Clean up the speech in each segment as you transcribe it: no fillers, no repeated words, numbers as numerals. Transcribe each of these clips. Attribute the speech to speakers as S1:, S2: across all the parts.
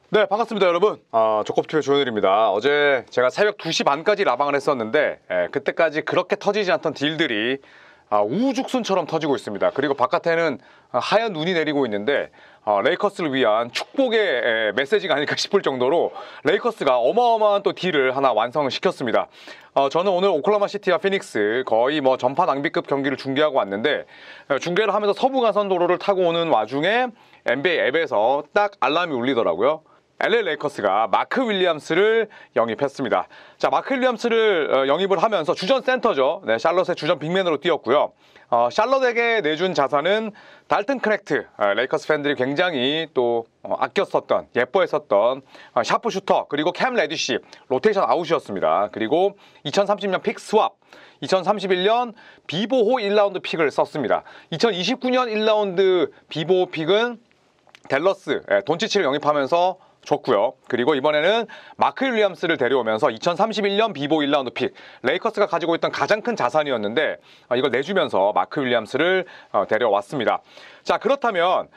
S1: 네, 반갑습니다, 여러분. 조커프TV의 조현일입니다. 어제 제가 새벽 2시 반까지 라방을 했었는데 그때까지 그렇게 터지지 않던 딜들이 우후죽순처럼 터지고 있습니다. 그리고 바깥에는 하얀 눈이 내리고 있는데 레이커스를 위한 축복의 메시지가 아닐까 싶을 정도로 레이커스가 어마어마한 또 딜을 하나 완성을 시켰습니다. 저는 오늘 오클라호마 시티와 피닉스 거의 뭐 전파 낭비급 경기를 중계하고 왔는데 중계를 하면서 서부 가선 도로를 타고 오는 와중에 NBA 앱에서 딱 알람이 울리더라고요. LA 레이커스가 마크 윌리엄스를 영입했습니다. 자, 마크 윌리엄스를 영입을 하면서 주전 센터죠. 네, 샬럿의 주전 빅맨으로 뛰었고요. 샬럿에게 내준 자산은 달튼 크넥트, 레이커스 팬들이 굉장히 또 아꼈었던, 예뻐했었던 샤프 슈터, 그리고 캠 레디시, 로테이션 아웃이었습니다. 그리고 2030년 픽 스왑, 2031년 비보호 1라운드 픽을 썼습니다. 2029년 1라운드 비보호 픽은 댈러스, 돈치치를 영입하면서 줬고요. 그리고 이번에는 마크 윌리엄스를 데려오면서 2031년 비보 1라운드 픽, 레이커스가 가지고 있던 가장 큰 자산이었는데 이걸 내주면서 마크 윌리엄스를 데려왔습니다. 자, 그렇다면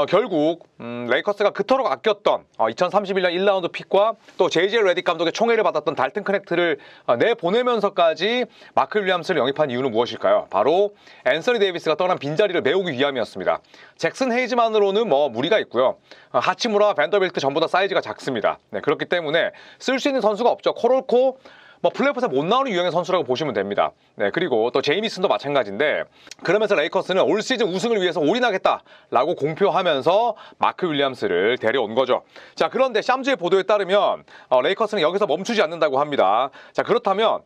S1: 결국 레이커스가 그토록 아꼈던 2031년 1라운드 픽과 또 JJ 레딕 감독의 총애를 받았던 달튼 크넥트를 내보내면서까지 마크 윌리엄스를 영입한 이유는 무엇일까요? 바로 앤서니 데이비스가 떠난 빈자리를 메우기 위함이었습니다. 잭슨 헤이즈만으로는 뭐 무리가 있고요. 하치무라, 밴더빌트 전부 다 사이즈가 작습니다. 네, 그렇기 때문에 쓸 수 있는 선수가 없죠. 코롤코 플레이오프에서 못 나오는 유형의 선수라고 보시면 됩니다. 네, 그리고 또 제이미슨도 마찬가지인데 그러면서 레이커스는 올 시즌 우승을 위해서 올인하겠다라고 공표하면서 마크 윌리엄스를 데려온 거죠. 자, 그런데 샴즈의 보도에 따르면 레이커스는 여기서 멈추지 않는다고 합니다. 자, 그렇다면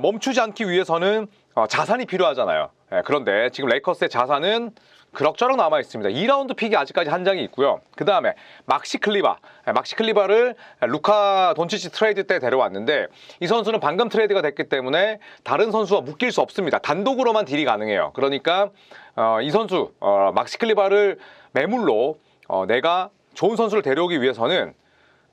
S1: 멈추지 않기 위해서는 자산이 필요하잖아요. 네, 그런데 지금 레이커스의 자산은 그럭저럭 남아 있습니다. 2라운드 픽이 아직까지 한 장이 있고요. 그 다음에 막시 클리바를 루카 돈치치 트레이드 때 데려왔는데 이 선수는 방금 트레이드가 됐기 때문에 다른 선수와 묶일 수 없습니다. 단독으로만 딜이 가능해요. 그러니까 이 선수 막시 클리바를 매물로 내가 좋은 선수를 데려오기 위해서는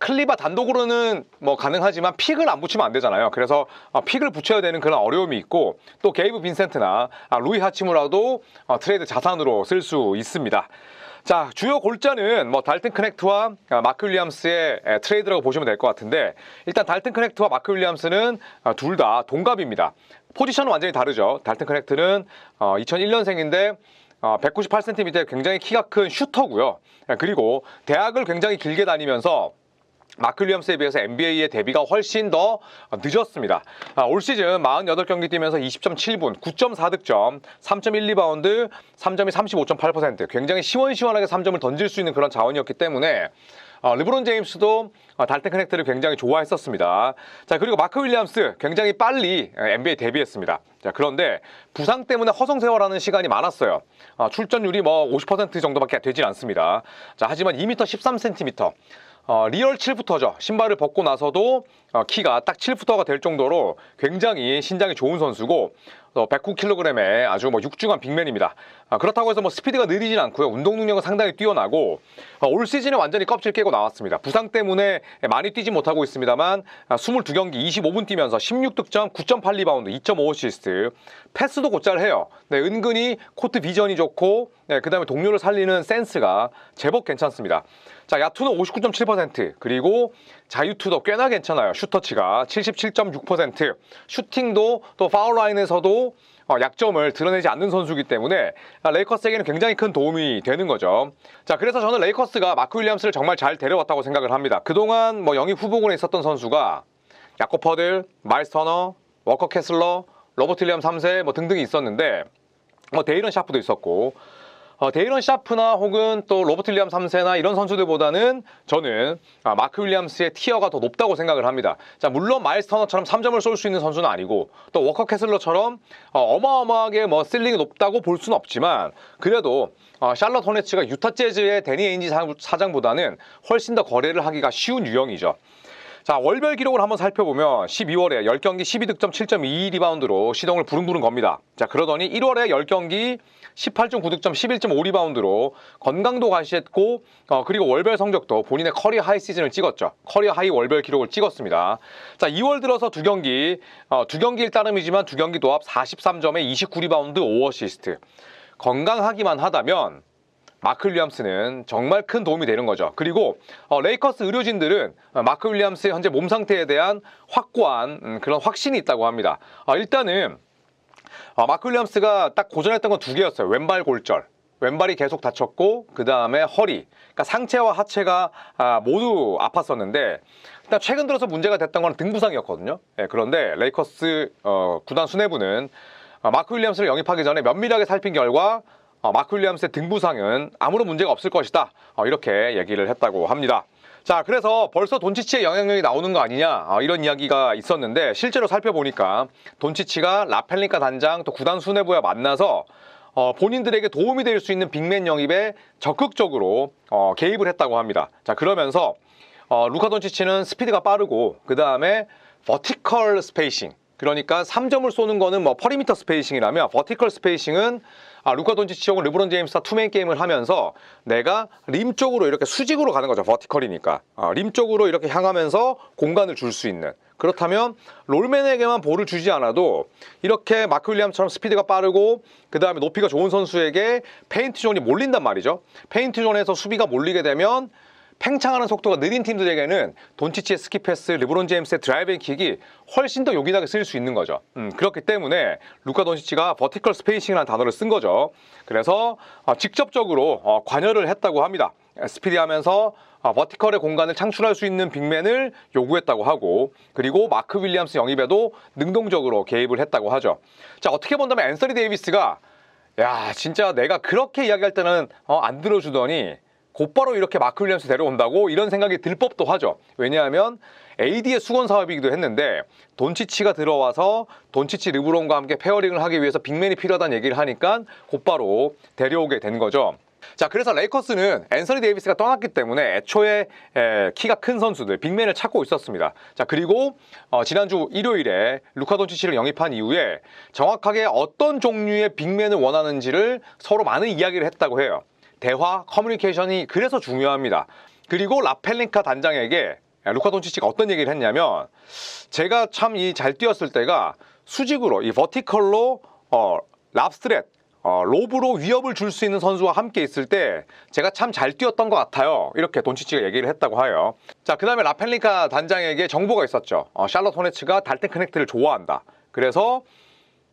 S1: 클리바 단독으로는 뭐 가능하지만 픽을 안 붙이면 안 되잖아요. 그래서 픽을 붙여야 되는 그런 어려움이 있고 또 게이브 빈센트나 루이 하치무라도 트레이드 자산으로 쓸 수 있습니다. 자, 주요 골자는 뭐 달튼 크넥트와 마크 윌리엄스의 트레이드라고 보시면 될 것 같은데 일단 달튼 크넥트와 마크 윌리엄스는 둘 다 동갑입니다. 포지션은 완전히 다르죠. 달튼 크넥트는 2001년생인데 198cm의 굉장히 키가 큰 슈터고요. 그리고 대학을 굉장히 길게 다니면서 마크 윌리엄스에 비해서 NBA의 데뷔가 훨씬 더 늦었습니다. 올 시즌 48경기 뛰면서 20.7분, 9.4득점, 3.1리바운드, 3점이 35.8%, 굉장히 시원시원하게 3점을 던질 수 있는 그런 자원이었기 때문에 르브론 제임스도 달튼 크넥트를 굉장히 좋아했었습니다. 자, 그리고 마크 윌리엄스 굉장히 빨리 NBA 데뷔했습니다. 자, 그런데 부상 때문에 허송세월하는 시간이 많았어요. 출전율이 뭐 50% 정도밖에 되지 않습니다. 자, 하지만 2m 13cm, 리얼 7푸터죠. 신발을 벗고 나서도 키가 딱 7푸터가 될 정도로 굉장히 신장이 좋은 선수고 109kg의 아주 육중한 빅맨입니다. 그렇다고 해서 스피드가 느리진 않고요. 운동 능력은 상당히 뛰어나고 올 시즌에 완전히 껍질 깨고 나왔습니다. 부상 때문에 많이 뛰지 못하고 있습니다만 22경기 25분 뛰면서 16득점, 9.8리바운드, 2.5어시스트, 패스도 곧잘 해요. 네, 은근히 코트 비전이 좋고 그 다음에 동료를 살리는 센스가 제법 괜찮습니다. 자, 야투는 59.7%, 그리고 자유투도 꽤나 괜찮아요. 슈터치가 77.6%, 슈팅도 또 파울라인에서도 약점을 드러내지 않는 선수이기 때문에 레이커스에게는 굉장히 큰 도움이 되는 거죠. 자, 그래서 저는 레이커스가 마크 윌리엄스를 정말 잘 데려왔다고 생각을 합니다. 그동안 영입 후보군에 있었던 선수가 야코브 퍼들, 마일스 터너, 워커 캐슬러, 로버트 윌리엄 3세 등등이 있었는데 데이런 샤프도 있었고 데이런 샤프나 혹은 또 로버트 윌리엄 3세나 이런 선수들보다는 저는 마크 윌리엄스의 티어가 더 높다고 생각을 합니다. 자, 물론 마일스 터너처럼 3점을 쏠 수 있는 선수는 아니고 또 워커 캐슬러처럼 어마어마하게 실링이 높다고 볼 수는 없지만 그래도 샬럿 호네츠가 유타 재즈의 데니 에인지 사장보다는 훨씬 더 거래를 하기가 쉬운 유형이죠. 자, 월별 기록을 한번 살펴보면 12월에 10경기 12득점 7.2리바운드로 시동을 부릉부릉 겁니다. 자, 그러더니 1월에 10경기 18.9득점 11.5리바운드로 건강도 과시했고 그리고 월별 성적도 본인의 커리어 하이 시즌을 찍었죠. 커리어 하이 월별 기록을 찍었습니다. 자, 2월 들어서 두 경기일 따름이지만 두 경기 도합 43점에 29리바운드 5어시스트. 건강하기만 하다면 마크 윌리엄스는 정말 큰 도움이 되는 거죠. 그리고 레이커스 의료진들은 마크 윌리엄스의 현재 몸 상태에 대한 확고한 그런 확신이 있다고 합니다. 일단은 마크 윌리엄스가 딱 고전했던 건 두 개였어요. 왼발 골절. 왼발이 계속 다쳤고 그 다음에 허리, 그러니까 상체와 하체가 모두 아팠었는데 일단 최근 들어서 문제가 됐던 건 등 부상이었거든요. 그런데 레이커스 구단 수뇌부는 마크 윌리엄스를 영입하기 전에 면밀하게 살핀 결과 마크 윌리엄스의 등 부상은 아무런 문제가 없을 것이다, 이렇게 얘기를 했다고 합니다. 자, 그래서 벌써 돈치치의 영향력이 나오는 거 아니냐, 이런 이야기가 있었는데 실제로 살펴보니까 돈치치가 라펠링카 단장 또 구단 수뇌부와 만나서 본인들에게 도움이 될 수 있는 빅맨 영입에 적극적으로 개입을 했다고 합니다. 자, 그러면서 루카 돈치치는 스피드가 빠르고 그 다음에 버티컬 스페이싱, 그러니까 3점을 쏘는 거는 뭐 퍼리미터 스페이싱이라면 버티컬 스페이싱은 루카 돈치치 혹은 르브론 제임스와 투맨 게임을 하면서 내가 림 쪽으로 이렇게 수직으로 가는 거죠. 버티컬이니까 림 쪽으로 이렇게 향하면서 공간을 줄 수 있는, 그렇다면 롤맨에게만 볼을 주지 않아도 이렇게 마크 윌리엄처럼 스피드가 빠르고 그 다음에 높이가 좋은 선수에게 페인트 존이 몰린단 말이죠. 페인트 존에서 수비가 몰리게 되면 팽창하는 속도가 느린 팀들에게는 돈치치의 스킵패스, 르브론 제임스의 드라이브 앤 킥이 훨씬 더 요긴하게 쓰일 수 있는 거죠. 그렇기 때문에 루카 돈치치가 버티컬 스페이싱이라는 단어를 쓴 거죠. 그래서 직접적으로 관여를 했다고 합니다. 스피디하면서 버티컬의 공간을 창출할 수 있는 빅맨을 요구했다고 하고, 그리고 마크 윌리엄스 영입에도 능동적으로 개입을 했다고 하죠. 자, 어떻게 본다면 앤서니 데이비스가 야, 진짜 내가 그렇게 이야기할 때는 안 들어주더니 곧바로 이렇게 마크 윌리엄스 데려온다고, 이런 생각이 들 법도 하죠. 왜냐하면 AD의 수건 사업이기도 했는데 돈치치가 들어와서 돈치치 르브론과 함께 페어링을 하기 위해서 빅맨이 필요하다는 얘기를 하니까 곧바로 데려오게 된 거죠. 자, 그래서 레이커스는 앤서니 데이비스가 떠났기 때문에 애초에 키가 큰 선수들, 빅맨을 찾고 있었습니다. 자, 그리고 지난주 일요일에 루카 돈치치를 영입한 이후에 정확하게 어떤 종류의 빅맨을 원하는지를 서로 많은 이야기를 했다고 해요. 대화, 커뮤니케이션이 그래서 중요합니다. 그리고 라펠링카 단장에게 루카 돈치치가 어떤 얘기를 했냐면, 제가 참 잘 뛰었을 때가 수직으로 이 버티컬로 랍스트렛, 로브로 위협을 줄 수 있는 선수와 함께 있을 때 제가 참 잘 뛰었던 것 같아요, 이렇게 돈치치가 얘기를 했다고 해요. 자, 그 다음에 라펠링카 단장에게 정보가 있었죠. 샬럿 호네츠가 달튼 크넥트를 좋아한다. 그래서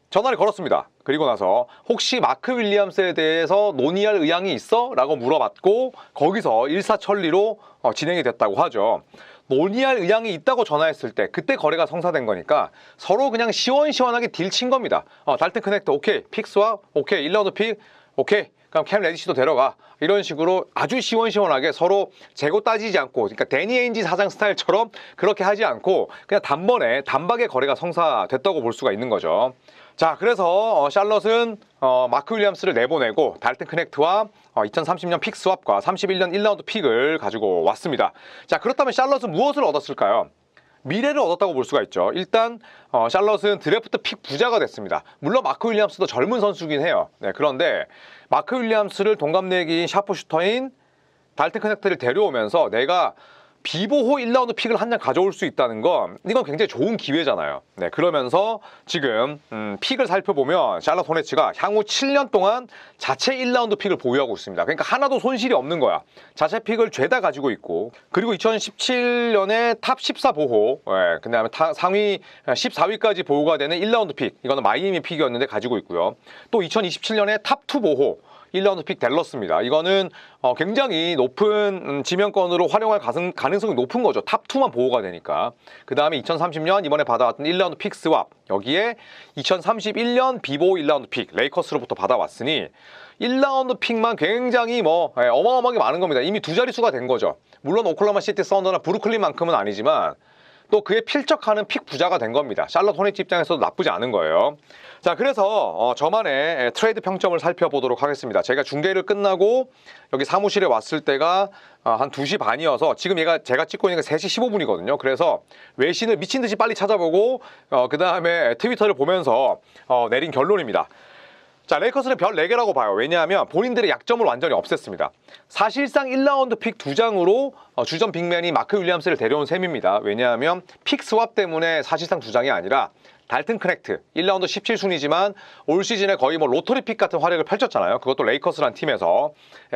S1: 전화를 걸었습니다. 그리고 나서 혹시 마크 윌리엄스에 대해서 논의할 의향이 있어? 라고 물어봤고 거기서 일사천리로 진행이 됐다고 하죠. 논의할 의향이 있다고 전화했을 때 그때 거래가 성사된 거니까 서로 그냥 시원시원하게 딜 친 겁니다. 달튼 커넥터 오케이, 픽스와 오케이, 1라운드 픽 오케이, 그럼 캠 레디시도 데려가, 이런 식으로 아주 시원시원하게 서로 재고 따지지 않고, 그러니까 데니 에인지 사장 스타일처럼 그렇게 하지 않고 그냥 단번에 단박에 거래가 성사됐다고 볼 수가 있는 거죠. 자, 그래서 샬럿은 마크 윌리엄스를 내보내고 달튼 크넥트와 2030년 픽 스왑과 31년 1라운드 픽을 가지고 왔습니다. 자, 그렇다면 샬럿은 무엇을 얻었을까요? 미래를 얻었다고 볼 수가 있죠. 일단 샬럿은 드래프트 픽 부자가 됐습니다. 물론 마크 윌리엄스도 젊은 선수긴 해요. 네, 그런데 마크 윌리엄스를 동갑내기인 샤프슈터인 달튼 크넥트를 데려오면서 내가 비보호 1라운드 픽을 한 장 가져올 수 있다는 건 이건 굉장히 좋은 기회잖아요. 네, 그러면서 지금 픽을 살펴보면 샬럿 호네츠가 향후 7년 동안 자체 1라운드 픽을 보유하고 있습니다. 그러니까 하나도 손실이 없는 거야. 자체 픽을 죄다 가지고 있고, 그리고 2017년에 탑 14 보호, 그 다음에 상위 14위까지 보호가 되는 1라운드 픽, 이거는 마이애미 픽이었는데 가지고 있고요. 또 2027년에 탑 2 보호 1라운드 픽 댈러스입니다. 이거는 굉장히 높은 지명권으로 활용할 가능성이 높은 거죠. 탑2만 보호가 되니까. 그 다음에 2030년 이번에 받아왔던 1라운드 픽 스왑, 여기에 2031년 비보호 1라운드 픽 레이커스로부터 받아왔으니 1라운드 픽만 굉장히 어마어마하게 많은 겁니다. 이미 두 자릿수가 된 거죠. 물론 오클라호마 시티 선더나 브루클린만큼은 아니지만 또 그에 필적하는 픽 부자가 된 겁니다. 샬럿 호네츠 입장에서도 나쁘지 않은 거예요. 자, 그래서 저만의 트레이드 평점을 살펴보도록 하겠습니다. 제가 중계를 끝나고 여기 사무실에 왔을 때가 한 2시 반이어서 지금 제가 찍고 있는 게 3시 15분이거든요. 그래서 외신을 미친 듯이 빨리 찾아보고 그 다음에 트위터를 보면서 내린 결론입니다. 자, 레이커스는 별 4개라고 봐요. 왜냐하면 본인들의 약점을 완전히 없앴습니다. 사실상 1라운드 픽 2장으로 주전 빅맨이 마크 윌리엄스를 데려온 셈입니다. 왜냐하면 픽 스왑 때문에 사실상 2장이 아니라 달튼 크넥트 1라운드 17순위지만 올 시즌에 거의 뭐 로터리 픽 같은 활약을 펼쳤잖아요. 그것도 레이커스란 팀에서.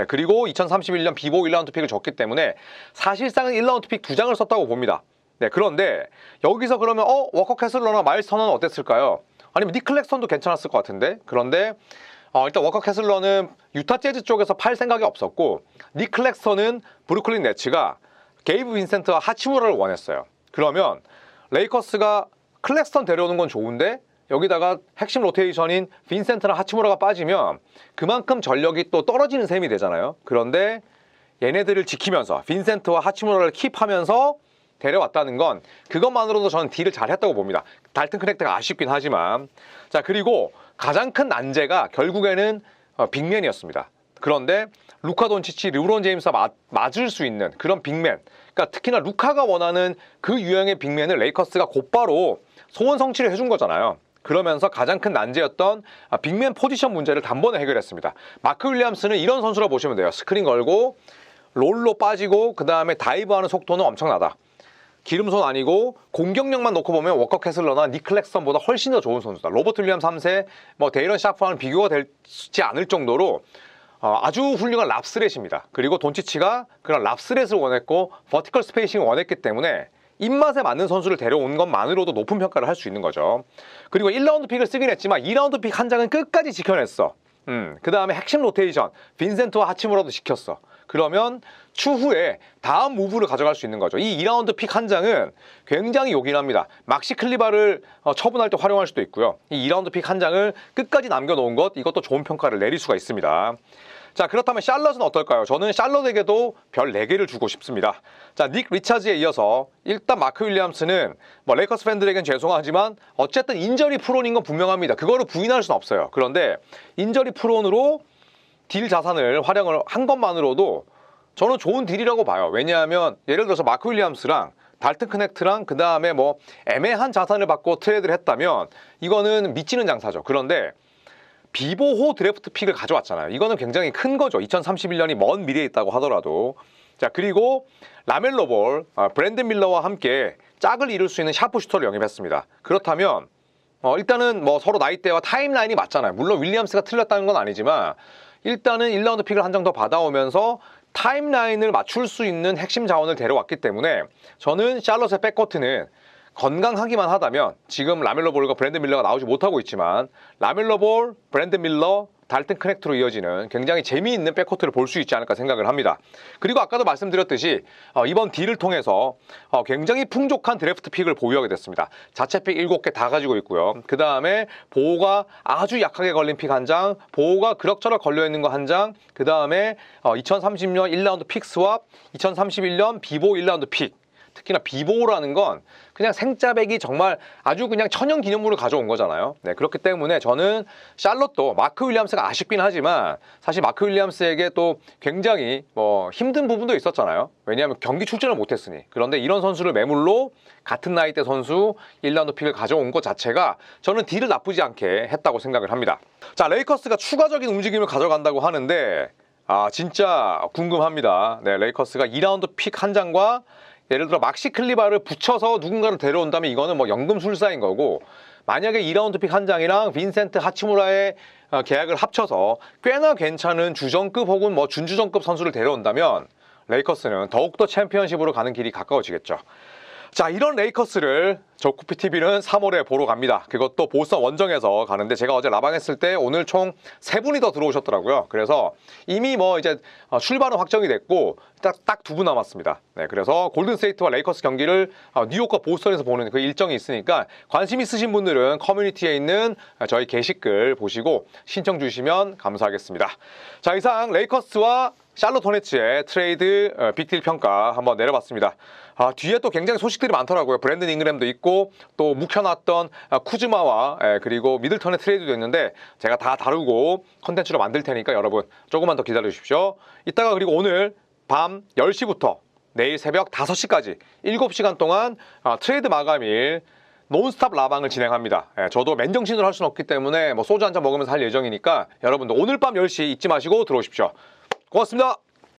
S1: 그리고 2031년 비보 1라운드 픽을 줬기 때문에 사실상은 1라운드 픽 2장을 썼다고 봅니다. 그런데 여기서 그러면 워커 캐슬러나 마일스 터너는 어땠을까요? 아니면 닉 클렉스턴도 괜찮았을 것 같은데. 그런데 일단 워커 캐슬러는 유타 재즈 쪽에서 팔 생각이 없었고, 닉 클렉스턴은 브루클린 네츠가 게이브 빈센트와 하치무라를 원했어요. 그러면 레이커스가 클렉스턴 데려오는 건 좋은데 여기다가 핵심 로테이션인 빈센트나 하치무라가 빠지면 그만큼 전력이 또 떨어지는 셈이 되잖아요. 그런데 얘네들을 지키면서 빈센트와 하치무라를 킵하면서 데려왔다는 건 그것만으로도 저는 딜을 잘했다고 봅니다. 달튼 크넥트가 아쉽긴 하지만. 자, 그리고 가장 큰 난제가 결국에는 빅맨이었습니다. 그런데 루카 돈치치, 르브론 제임스와 맞을 수 있는 그런 빅맨, 그러니까 특히나 루카가 원하는 그 유형의 빅맨을 레이커스가 곧바로 소원 성취를 해준 거잖아요. 그러면서 가장 큰 난제였던 빅맨 포지션 문제를 단번에 해결했습니다. 마크 윌리엄스는 이런 선수라 보시면 돼요. 스크린 걸고 롤로 빠지고 그 다음에 다이브하는 속도는 엄청나다. 기름손 아니고 공격력만 놓고 보면 워커 캐슬러나 닉 클렉스턴보다 훨씬 더 좋은 선수다. 로버트 윌리엄스 3세, 데이런 샤프와는 비교가 되지 않을 정도로 아주 훌륭한 랍스렛입니다. 그리고 돈치치가 그런 랍스렛을 원했고 버티컬 스페이싱을 원했기 때문에 입맛에 맞는 선수를 데려온 것만으로도 높은 평가를 할 수 있는 거죠. 그리고 1라운드 픽을 쓰긴 했지만 2라운드 픽 한 장은 끝까지 지켜냈어. 그 다음에 핵심 로테이션 빈센트와 하치무라도 지켰어. 그러면 추후에 다음 무브를 가져갈 수 있는 거죠. 이 2라운드 픽 한 장은 굉장히 요긴합니다. 막시 클리바를 처분할 때 활용할 수도 있고요. 이 2라운드 픽 한 장을 끝까지 남겨놓은 것, 이것도 좋은 평가를 내릴 수가 있습니다. 자, 그렇다면 샬럿은 어떨까요? 저는 샬럿에게도 별 4개를 주고 싶습니다. 자, 닉 리차즈에 이어서 일단 마크 윌리엄스는 레이커스 팬들에겐 죄송하지만 어쨌든 인저리 프론인 건 분명합니다. 그거를 부인할 수는 없어요. 그런데 인저리 프론으로 딜 자산을 활용을 한 것만으로도 저는 좋은 딜이라고 봐요. 왜냐하면 예를 들어서 마크 윌리엄스랑 달튼 크넥트랑 그 다음에 애매한 자산을 받고 트레이드를 했다면 이거는 미치는 장사죠. 그런데 비보호 드래프트 픽을 가져왔잖아요. 이거는 굉장히 큰 거죠. 2031년이 먼 미래에 있다고 하더라도. 자, 그리고 라멜로 볼, 브랜든 밀러와 함께 짝을 이룰 수 있는 샤프슈터를 영입했습니다. 그렇다면 일단은 서로 나이대와 타임라인이 맞잖아요. 물론 윌리엄스가 틀렸다는 건 아니지만 일단은 1라운드 픽을 한 장 더 받아오면서 타임라인을 맞출 수 있는 핵심 자원을 데려왔기 때문에 저는 샬럿의 백코트는 건강하기만 하다면 지금 라멜로 볼과 브랜든 밀러가 나오지 못하고 있지만 라멜로 볼, 브랜든 밀러, 달튼 크넥트로 이어지는 굉장히 재미있는 백코트를 볼 수 있지 않을까 생각을 합니다. 그리고 아까도 말씀드렸듯이 이번 딜을 통해서 굉장히 풍족한 드래프트 픽을 보유하게 됐습니다. 자체 픽 7개 다 가지고 있고요. 그 다음에 보호가 아주 약하게 걸린 픽 한 장, 보호가 그럭저럭 걸려있는 거 한 장, 그 다음에 2030년 1라운드 픽 스왑, 2031년 비보 1라운드 픽. 특히나 비보라는 건 그냥 생짜배기 정말 아주 그냥 천연 기념물을 가져온 거잖아요. 그렇기 때문에 저는 샬럿도 마크 윌리엄스가 아쉽긴 하지만 사실 마크 윌리엄스에게 또 굉장히 힘든 부분도 있었잖아요. 왜냐하면 경기 출전을 못했으니. 그런데 이런 선수를 매물로 같은 나이대 선수 1라운드 픽을 가져온 것 자체가 저는 딜을 나쁘지 않게 했다고 생각을 합니다. 자, 레이커스가 추가적인 움직임을 가져간다고 하는데 진짜 궁금합니다. 레이커스가 2라운드 픽 한 장과 예를 들어 막시 클리바를 붙여서 누군가를 데려온다면 이거는 연금술사인 거고, 만약에 2라운드 픽 한 장이랑 빈센트 하치무라의 계약을 합쳐서 꽤나 괜찮은 주전급 혹은 준주전급 선수를 데려온다면 레이커스는 더욱더 챔피언십으로 가는 길이 가까워지겠죠. 자, 이런 레이커스를 저쿠피TV는 3월에 보러 갑니다. 그것도 보스턴 원정에서 가는데 제가 어제 라방했을 때 오늘 총 3분이 더 들어오셨더라고요. 그래서 이미 이제 출발은 확정이 됐고 딱 2분 남았습니다. 그래서 골든스테이트와 레이커스 경기를 뉴욕과 보스턴에서 보는 그 일정이 있으니까 관심 있으신 분들은 커뮤니티에 있는 저희 게시글 보시고 신청 주시면 감사하겠습니다. 자, 이상 레이커스와 샬럿 호네츠의 트레이드 빅딜 평가 한번 내려봤습니다. 뒤에 또 굉장히 소식들이 많더라고요. 브랜든 잉그램도 있고 또 묵혀놨던 쿠즈마와 그리고 미들턴의 트레이드도 있는데 제가 다 다루고 컨텐츠로 만들 테니까 여러분 조금만 더 기다려 주십시오. 이따가 그리고 오늘 밤 10시부터 내일 새벽 5시까지 7시간 동안 트레이드 마감일 논스톱 라방을 진행합니다. 저도 맨정신으로 할 수는 없기 때문에 소주 한잔 먹으면서 할 예정이니까 여러분들 오늘 밤 10시 잊지 마시고 들어오십시오. 고맙습니다.